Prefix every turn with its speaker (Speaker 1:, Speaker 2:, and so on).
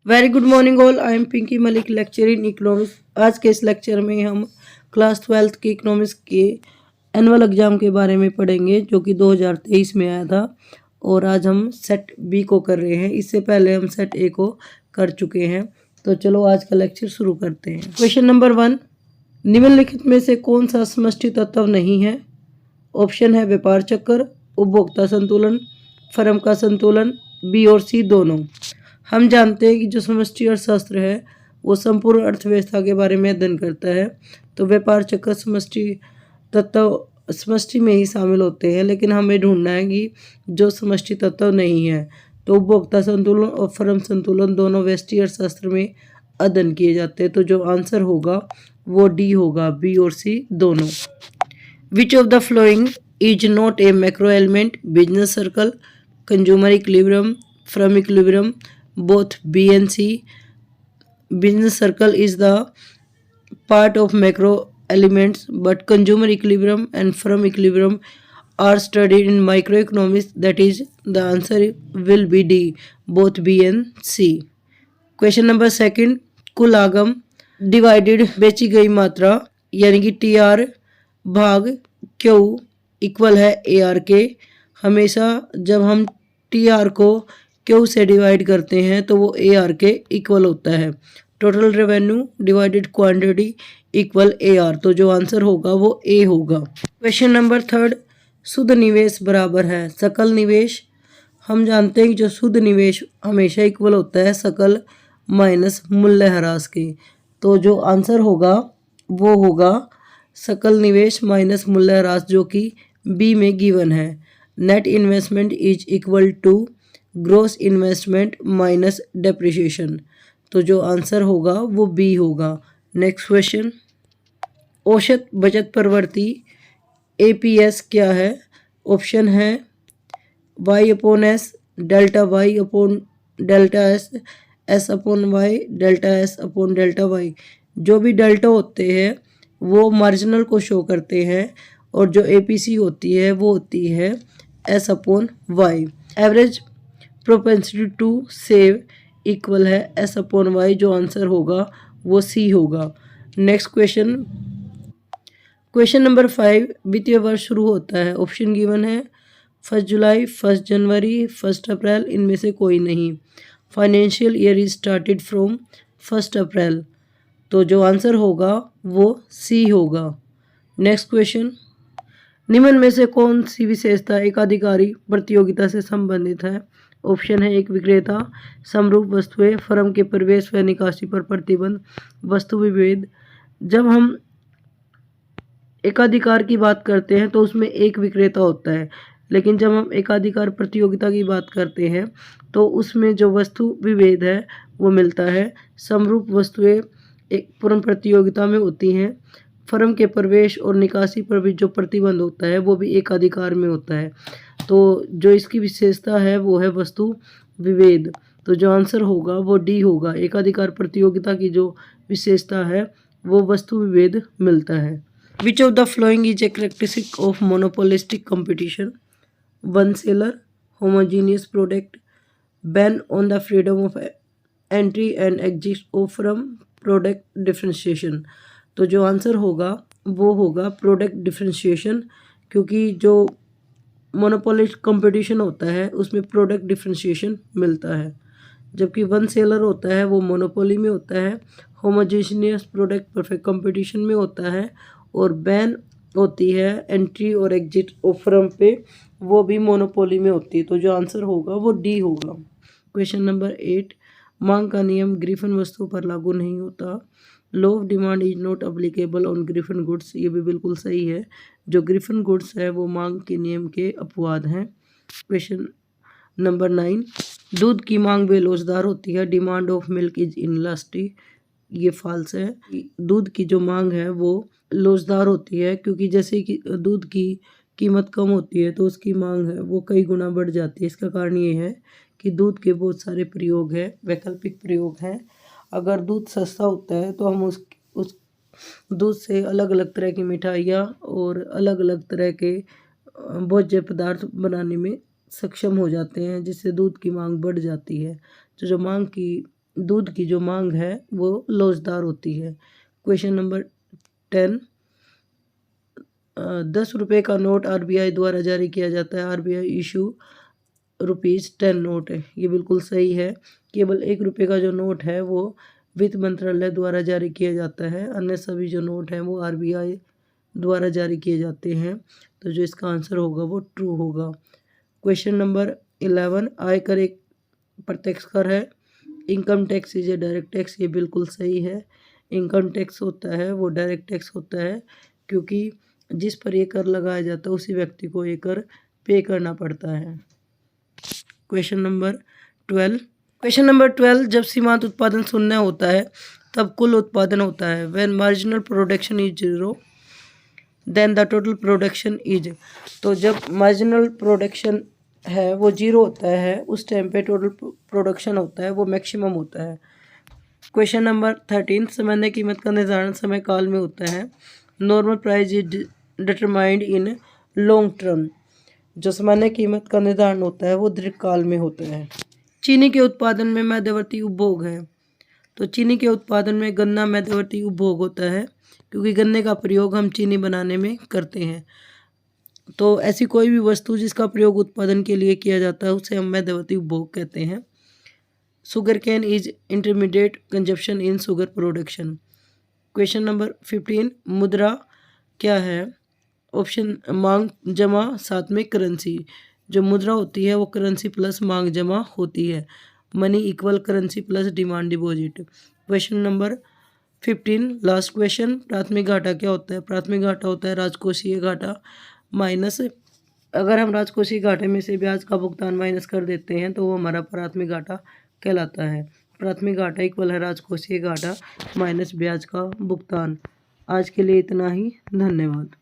Speaker 1: Very good morning all. I am Pinky Malik, lecture in economics. आज के इस लेक्चर में हम क्लास 12th के इकोनॉमिक्स के एनुअल एग्जाम के बारे में पढ़ेंगे जो कि 2023 में आया था। और आज हम सेट बी को कर रहे हैं। इससे पहले हम सेट ए को कर चुके हैं। तो चलो आज का लेक्चर शुरू करते हैं। क्वेश्चन नंबर 1, निम्नलिखित में से कौन सा समष्टि तत्व नहीं है? ऑप्शन है व्यापार चक्र, उपभोक्ता संतुलन, फर्म का संतुलन, बी और सी दोनों। हम जानते हैं कि जो समष्टि अर्थशास्त्र है वो संपूर्ण अर्थव्यवस्था के बारे में अध्ययन करता है। तो व्यापार चक्र समष्टि तत्व समष्टि में ही शामिल होते हैं, लेकिन हमें ढूंढना है कि जो समष्टि तत्व नहीं है। तो उपभोक्ता संतुलन और फर्म संतुलन दोनों व्यष्टि अर्थशास्त्र में अध्ययन किए जाते हैं। तो जो आंसर होगा वो डी होगा, बी और सी दोनों। Which of the following is not a macro element? Business circle, consumer equilibrium, firm equilibrium, both B and C. Business circle is the part of macro elements, but consumer equilibrium and firm equilibrium are studied in microeconomics. That is, the answer will be D, both B and C. Question number 2, कुल आगम divided बेची गई मात्रा यानी कि TR भाग Q equal है AR के। हमेशा जब हम TR को क्यू से डिवाइड करते हैं तो वो AR के इक्वल होता है। Total revenue divided quantity equal AR। तो जो आंसर होगा वो A होगा। क्वेश्चन नंबर 3, शुद्ध निवेश बराबर है सकल निवेश। हम जानते हैं कि जो शुद्ध निवेश हमेशा इक्वल होता है सकल माइनस मूल्यह्रास के। तो जो आंसर होगा वो होगा सकल निवेश माइनस मूल्यह्रास, जो कि बी में गिवन है। Net investment is equal to gross investment minus depreciation. तो जो आंसर होगा वो बी होगा। नेक्स्ट क्वेश्चन, औसत बचत प्रवृत्ति APS क्या है? ऑप्शन है y upon S, delta y upon delta S, S upon Y, delta S upon delta Y. जो भी डेल्टा होते हैं वो मार्जिनल को शो करते हैं, और जो APC होती है वो होती है S upon Y. Average propensity to save equal है एस अपॉन वाई। जो आंसर होगा वो सी होगा। नेक्स्ट क्वेश्चन, क्वेश्चन नंबर 5, वित्तीय वर्ष शुरू होता है। ऑप्शन गिवन है 1 जुलाई, 1 जनवरी, 1 अप्रैल, इनमें से कोई नहीं। Financial year is started from 1 अप्रैल। तो जो आंसर होगा वो सी होगा। नेक्स्ट क्वेश्चन, निम्न में से कौन सी विशेषता एकाधिकारी प्रतियोगिता से संबंधित है? ऑप्शन है एक विक्रेता, समरूप वस्तुएं, फर्म के प्रवेश व निकासी पर प्रतिबंध, वस्तु विभेद। जब हम एकाधिकार की बात करते हैं तो उसमें एक विक्रेता होता है, लेकिन जब हम एकाधिकार प्रतियोगिता की बात करते हैं तो उसमें जो वस्तु विभेद है वो मिलता है। समरूप वस्तुएं एक पूर्ण प्रतियोगिता में होती हैं। फर्म के प्रवेश और निकासी पर भी जो प्रतिबंध होता है वो भी एकाधिकार में होता है। तो जो इसकी विशेषता है वो है वस्तु विभेद। तो जो आंसर होगा वो डी होगा। एकाधिकार प्रतियोगिता की जो विशेषता है वो वस्तु विभेद मिलता है। Which of the following is a characteristic of monopolistic competition? One seller, homogeneous product, ban on the freedom of entry and exit of from, product differentiation. तो जो आंसर होगा वो होगा प्रोडक्ट डिफ्रेंशिएशन, क्योंकि जो मोनोपोलिस्ट कंपटीशन होता है उसमें प्रोडक्ट डिफ्रेंशिएशन मिलता है। जबकि वन सेलर होता है वो मोनोपोली में होता है। होमोजेनियस प्रोडक्ट परफेक्ट कंपटीशन में होता है। और बैन होती है एंट्री और एग्जिट ऑफरम पे, वो भी मोनोपोली में होती है। तो जो आंसर होगा वो डी होगा। क्वेश्चन नंबर 8, मांग का नियम ग्रिफिन वस्तुओं पर लागू नहीं होता। Law of demand is not applicable on Griffin goods. ये भी बिल्कुल सही है। जो ग्रिफिन गुड्स है वो मांग के नियम के अपवाद हैं। क्वेश्चन नंबर 9, दूध की मांग बेलोचदार होती है। Demand of milk is inelastic. ये फॉल्स है। दूध की जो मांग है वो लोचदार होती है, क्योंकि जैसे कि दूध की कीमत कम होती है तो उसकी मांग है वो कई गुना बढ़ जाती है। इसका कारण ये है कि दूध के बहुत सारे प्रयोग हैं, वैकल्पिक प्रयोग हैं। अगर दूध सस्ता होता है तो हम उस दूध से अलग अलग तरह की मिठाइयाँ और अलग अलग तरह के भोज्य पदार्थ बनाने में सक्षम हो जाते हैं, जिससे दूध की मांग बढ़ जाती है। तो जो मांग की दूध की जो मांग है वो लोचदार होती है। क्वेश्चन नंबर 10, 10 रुपये का नोट आरबीआई द्वारा जारी किया जाता है। आरबीआई इशू ₹10 नोट है, ये बिल्कुल सही है। केवल 1 रुपये का जो नोट है वो वित्त मंत्रालय द्वारा जारी किया जाता है, अन्य सभी जो नोट हैं वो आरबीआई द्वारा जारी किए जाते हैं। तो जो इसका आंसर होगा वो ट्रू होगा। क्वेश्चन नंबर 11, आयकर एक प्रत्यक्ष कर है। Income tax is a direct tax, ये बिल्कुल सही है। इनकम टैक्स होता है वो डायरेक्ट टैक्स होता है, क्योंकि जिस पर ये कर लगाया जाता है उसी व्यक्ति को ये कर पे करना पड़ता है। क्वेश्चन नंबर 12, जब सीमांत उत्पादन शून्य होता है तब कुल उत्पादन होता है। When marginal production is 0 then the total production is. तो जब मार्जिनल प्रोडक्शन है वो 0 होता है उस टाइम पे टोटल प्रोडक्शन होता है वो मैक्सिमम होता है। क्वेश्चन नंबर 13, सामान्य कीमत का निर्धारण समय काल में होता है। Normal price is determined in long term. जो सामान्य कीमत का निर्धारण होता है वो दीर्घकाल में होता है। चीनी के उत्पादन में मध्यवर्ती उपभोग है। तो चीनी के उत्पादन में गन्ना मध्यवर्ती उपभोग होता है, क्योंकि गन्ने का प्रयोग हम चीनी बनाने में करते हैं। तो ऐसी कोई भी वस्तु जिसका प्रयोग उत्पादन के लिए किया जाता है उसे हम मध्यवर्ती उपभोग कहते हैं। Sugar cane is intermediate consumption in sugar production. Question number 15, मुद्रा क्या है? ऑप्शन मांग जमा साथ में करेंसी। जो मुद्रा होती है वो करेंसी प्लस मांग जमा होती है। Money equal currency plus demand deposit. Question number 15, last question, प्राथमिक घाटा क्या होता है? प्राथमिक घाटा होता है राजकोषीय घाटा माइनस, अगर हम राजकोषीय घाटे में से ब्याज का भुगतान माइनस कर देते हैं तो वो हमारा प्राथमिक घाटा कहलाता है। प्राथमिक घाटा इक्वल है राजकोषीय घाटा माइनस ब्याज का भुगतान। आज के लिए इतना ही, धन्यवाद।